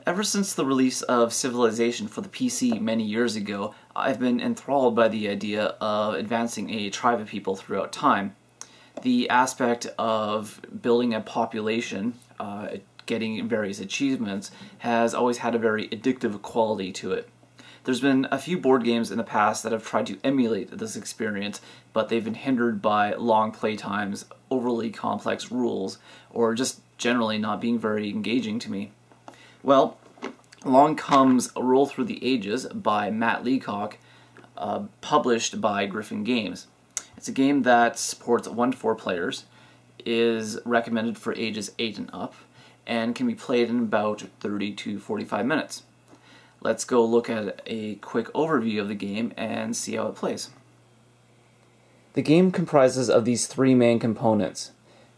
Ever since the release of Civilization for the PC many years ago, I've been enthralled by the idea of advancing a tribe of people throughout time. The aspect of building a population, getting various achievements, has always had a very addictive quality to it. There's been a few board games in the past that have tried to emulate this experience, but they've been hindered by long play times, overly complex rules, or just generally not being very engaging to me. Well, along comes Roll Through the Ages by Matt Leacock, published by Griffin Games. It's a game that supports 1 to 4 players, is recommended for ages 8 and up, and can be played in about 30 to 45 minutes. Let's go look at a quick overview of the game and see how it plays. The game comprises of these 3 main components.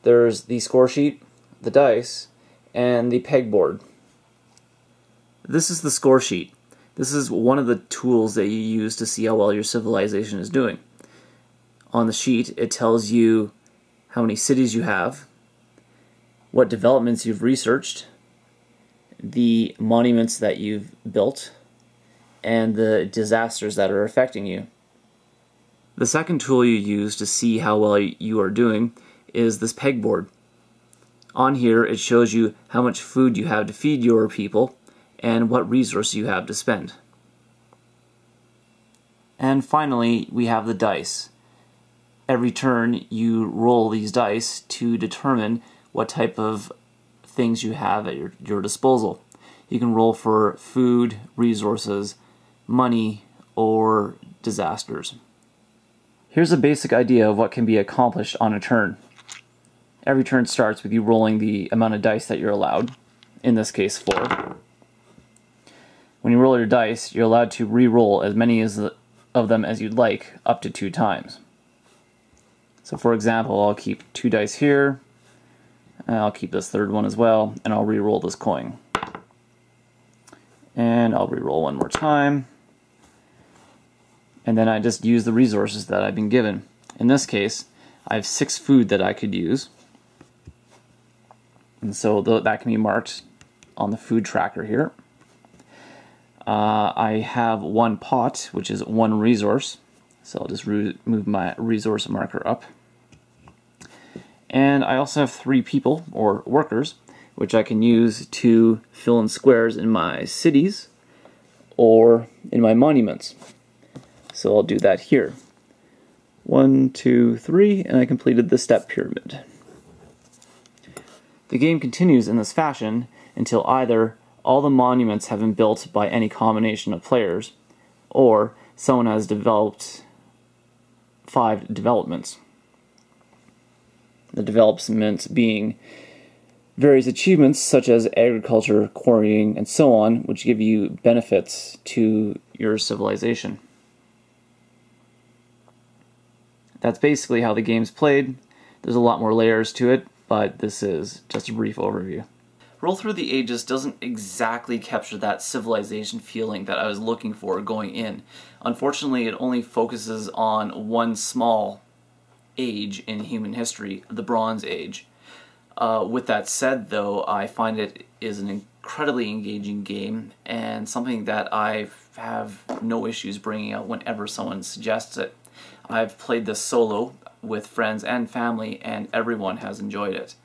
There's the score sheet, the dice, and the pegboard. This is the score sheet. This is one of the tools that you use to see how well your civilization is doing. On the sheet, it tells you how many cities you have, what developments you've researched, the monuments that you've built, and the disasters that are affecting you. The second tool you use to see how well you are doing is this pegboard. On here, it shows you how much food you have to feed your people, and what resources you have to spend. And finally, we have the dice. Every turn you roll these dice to determine what type of things you have at your disposal. You can roll for food, resources, money, or disasters. Here's a basic idea of what can be accomplished on a turn. Every turn starts with you rolling the amount of dice that you're allowed, in this case 4. When you roll your dice, you're allowed to re-roll as many of them as you'd like, up to 2 times. So for example, I'll keep 2 dice here, and I'll keep this third one as well, and I'll re-roll this coin. And I'll re-roll one more time, and then I just use the resources that I've been given. In this case, I have 6 food that I could use, and so that can be marked on the food tracker here. I have 1 pot, which is 1 resource, so I'll just move my resource marker up. And I also have 3 people, or workers, which I can use to fill in squares in my cities or in my monuments. So I'll do that here. 1, 2, 3, and I completed the step pyramid. The game continues in this fashion until either all the monuments have been built by any combination of players, or someone has developed 5 developments. The developments being various achievements such as agriculture, quarrying, and so on, which give you benefits to your civilization. That's basically how the game's played. There's a lot more layers to it, but this is just a brief overview. Roll Through the Ages doesn't exactly capture that civilization feeling that I was looking for going in. Unfortunately, it only focuses on one small age in human history, the Bronze Age. With that said, though, I find it is an incredibly engaging game and something that I have no issues bringing out whenever someone suggests it. I've played this solo with friends and family, and everyone has enjoyed it.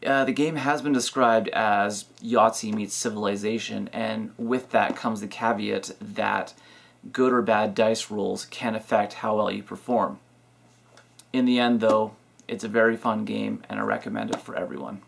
The game has been described as Yahtzee meets Civilization, and with that comes the caveat that good or bad dice rolls can affect how well you perform. In the end, though, it's a very fun game, and I recommend it for everyone.